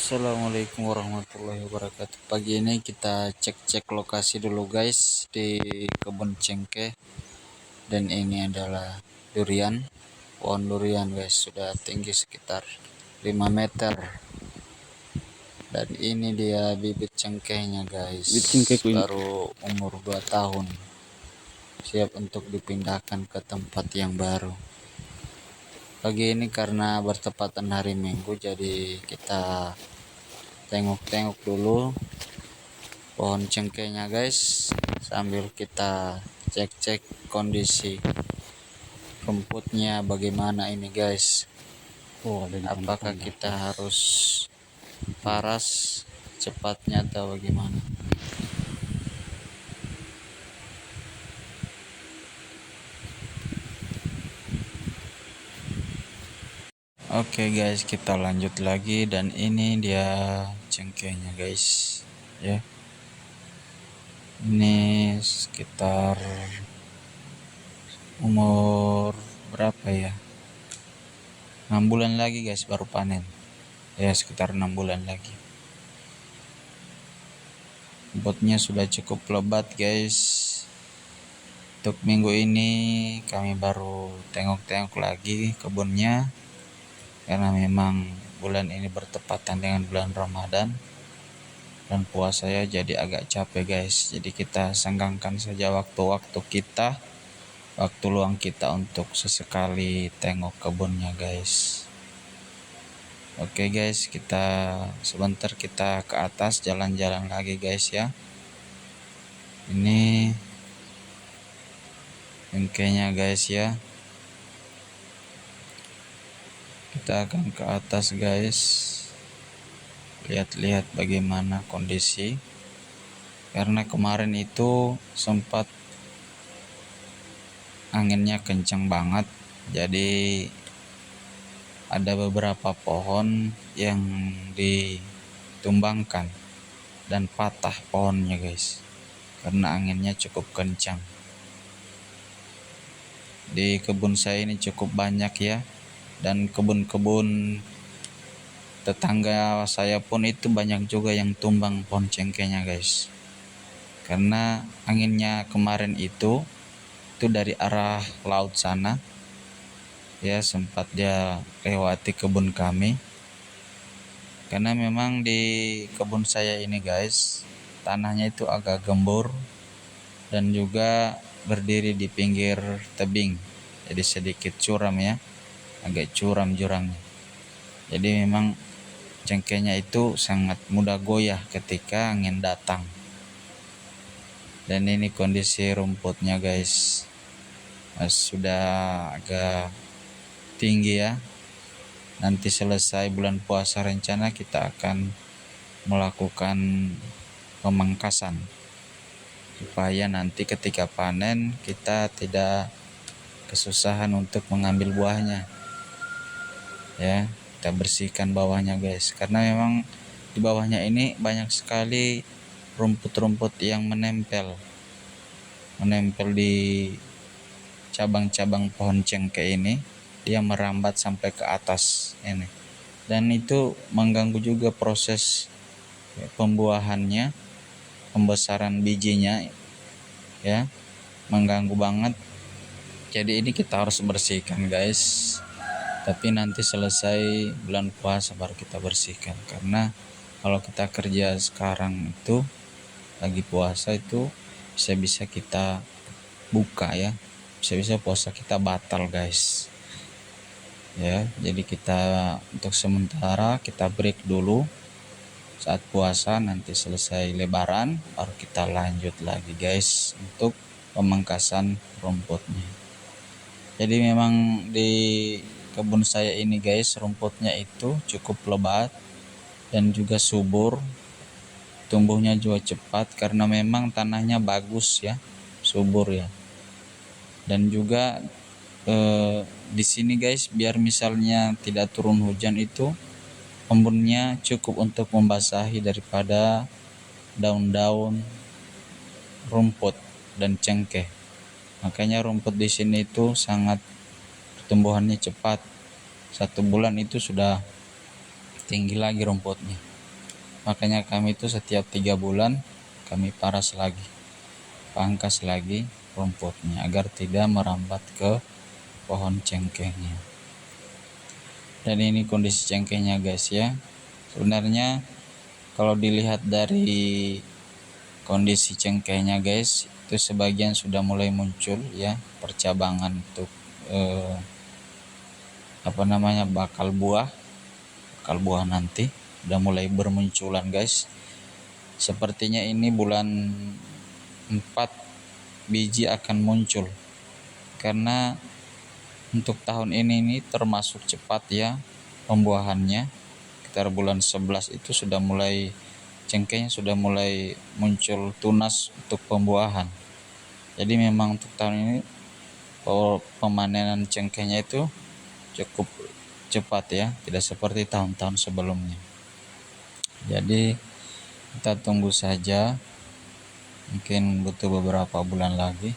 Assalamualaikum warahmatullahi wabarakatuh. Pagi ini kita cek-cek lokasi dulu guys di kebun cengkeh. Dan ini adalah durian, pohon durian guys, sudah tinggi sekitar 5 meter. Dan ini dia bibit cengkehnya guys, Bibit cengkeh ini. baru umur 2 tahun, siap untuk dipindahkan ke tempat yang baru. Pagi ini karena bertepatan hari Minggu, jadi kita tengok-tengok dulu pohon cengkehnya guys, sambil kita cek-cek kondisi rumputnya bagaimana ini guys. Apakah kita harus paras cepatnya atau bagaimana? Oke guys, kita lanjut lagi. Dan ini dia cengkehnya guys ya. Ini sekitar umur berapa ya, 6 bulan lagi guys baru panen ya, sekitar 6 bulan lagi. Rumputnya sudah cukup lebat guys. Untuk minggu ini kami baru tengok-tengok lagi kebunnya, karena memang bulan ini bertepatan dengan bulan Ramadan dan puasa ya, jadi agak capek guys. Jadi kita senggangkan saja waktu-waktu kita, waktu luang kita untuk sesekali tengok kebunnya guys. Oke guys, kita sebentar kita ke atas jalan-jalan lagi guys ya. Ini cengkehnya guys ya. Kita akan ke atas guys, lihat-lihat bagaimana kondisi, karena kemarin itu sempat anginnya kencang banget, jadi ada beberapa pohon yang ditumbangkan dan patah pohonnya guys, karena anginnya cukup kencang. Di kebun saya ini cukup banyak ya, dan kebun-kebun tetangga saya pun itu banyak juga yang tumbang pohon cengkehnya guys, karena anginnya kemarin itu dari arah laut sana ya, sempat dia lewati kebun kami. Karena memang di kebun saya ini guys, tanahnya itu agak gembur dan juga berdiri di pinggir tebing, jadi sedikit curam ya, agak curam jurangnya. Jadi memang cengkehnya itu sangat mudah goyah ketika angin datang. Dan ini kondisi rumputnya guys, sudah agak tinggi ya. Nanti selesai bulan puasa rencana kita akan melakukan pemangkasan, supaya nanti ketika panen kita tidak kesusahan untuk mengambil buahnya ya. Kita bersihkan bawahnya guys, karena memang di bawahnya ini banyak sekali rumput-rumput yang menempel di cabang-cabang pohon cengkeh ini. Dia merambat sampai ke atas ini, dan itu mengganggu juga proses pembuahannya, pembesaran bijinya ya, mengganggu banget. Jadi ini kita harus bersihkan guys, tapi nanti selesai bulan puasa baru kita bersihkan. Karena kalau kita kerja sekarang itu lagi puasa itu bisa-bisa kita buka ya, bisa-bisa puasa kita batal guys ya. Jadi kita untuk sementara kita break dulu saat puasa, nanti selesai lebaran baru kita lanjut lagi guys untuk pemangkasan rumputnya. Jadi memang di kebun saya ini guys, rumputnya itu cukup lebat dan juga subur, tumbuhnya juga cepat karena memang tanahnya bagus ya, subur ya. Dan juga di sini guys, biar misalnya tidak turun hujan itu embunnya cukup untuk membasahi daripada daun-daun rumput dan cengkeh. Makanya rumput di sini itu sangat pertumbuhannya cepat. 1 bulan itu sudah tinggi lagi rumputnya. Makanya kami itu setiap 3 bulan kami pangkas lagi rumputnya agar tidak merambat ke pohon cengkehnya. Dan ini kondisi cengkehnya guys ya. Sebenarnya kalau dilihat dari kondisi cengkehnya guys, itu sebagian sudah mulai muncul ya percabangan untuk bakal buah nanti udah mulai bermunculan guys. Sepertinya ini bulan 4 biji akan muncul, karena untuk tahun ini termasuk cepat ya pembuahannya. Sekitar bulan 11 itu cengkehnya sudah mulai muncul tunas untuk pembuahan. Jadi memang untuk tahun ini pemanenan cengkehnya itu cukup cepat ya, tidak seperti tahun-tahun sebelumnya. Jadi kita tunggu saja, mungkin butuh beberapa bulan lagi.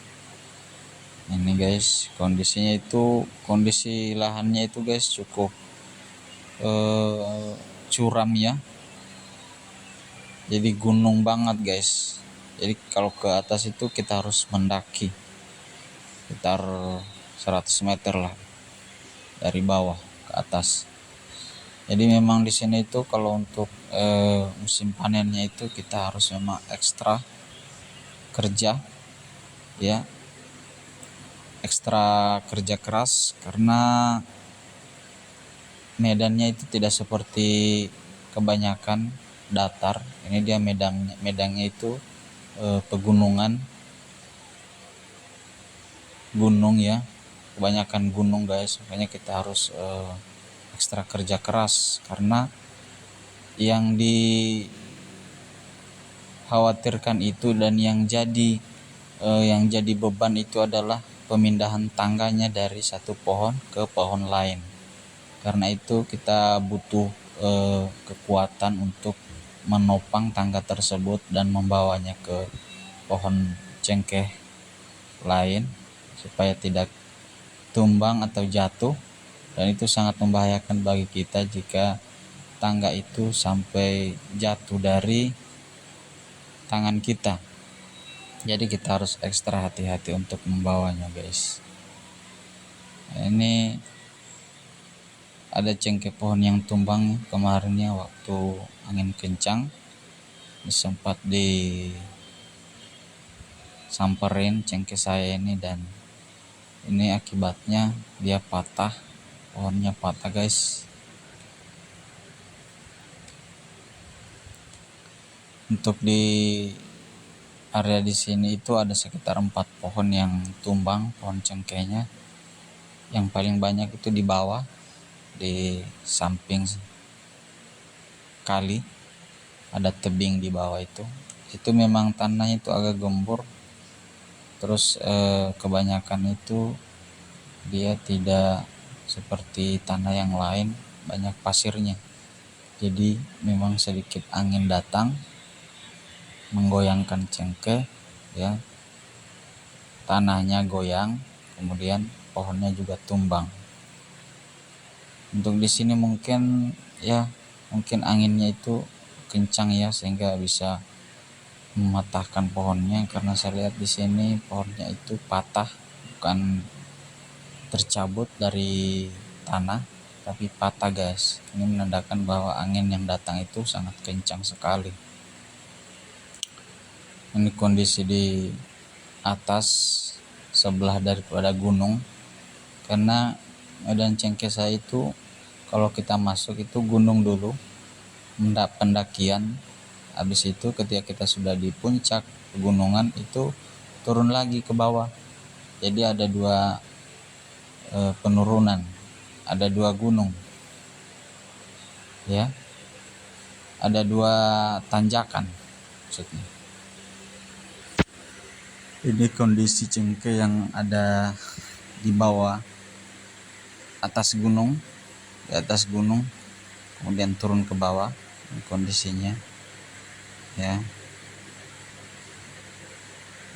Ini guys kondisi lahannya itu guys cukup curam ya, jadi gunung banget guys. Jadi kalau ke atas itu kita harus mendaki sekitar 100 meter lah dari bawah ke atas. Jadi memang di sini itu kalau untuk musim panennya itu kita harus memang ekstra kerja ya, ekstra kerja keras, karena medannya itu tidak seperti kebanyakan datar. Ini dia medannya itu pegunungan, gunung ya, kebanyakan gunung guys. Makanya kita harus ekstra kerja keras, karena yang dikhawatirkan itu dan yang jadi beban itu adalah pemindahan tangganya dari satu pohon ke pohon lain. Karena itu kita butuh kekuatan untuk menopang tangga tersebut dan membawanya ke pohon cengkeh lain supaya tidak tumbang atau jatuh. Dan itu sangat membahayakan bagi kita jika tangga itu sampai jatuh dari tangan kita. Jadi kita harus ekstra hati-hati untuk membawanya guys. Ini ada cengkeh pohon yang tumbang kemarinnya waktu angin kencang, sempat disamperin cengkeh saya ini, dan ini akibatnya dia patah, pohonnya patah guys. Untuk di area di sini itu ada sekitar 4 pohon yang tumbang, pohon cengkehnya. Yang paling banyak itu di bawah, di samping kali ada tebing di bawah itu memang tanahnya itu agak gembur. Terus kebanyakan itu dia tidak seperti tanah yang lain, banyak pasirnya. Jadi memang sedikit angin datang menggoyangkan cengkeh ya, tanahnya goyang, kemudian pohonnya juga tumbang. Untuk di sini mungkin anginnya itu kencang ya, sehingga bisa mematahkan pohonnya. Karena saya lihat di sini pohonnya itu patah, bukan tercabut dari tanah tapi patah guys. Ini menandakan bahwa angin yang datang itu sangat kencang sekali. Ini kondisi di atas sebelah daripada gunung, karena medan cengkeh saya itu kalau kita masuk itu gunung dulu, pendakian. Habis itu ketika kita sudah di puncak pegunungan itu turun lagi ke bawah. Jadi ada 2 penurunan, ada 2 gunung ya, ada 2 tanjakan maksudnya. Ini kondisi cengkeh yang ada di bawah atas gunung, di atas gunung kemudian turun ke bawah. Ini kondisinya ya,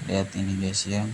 lihat ini guys ya.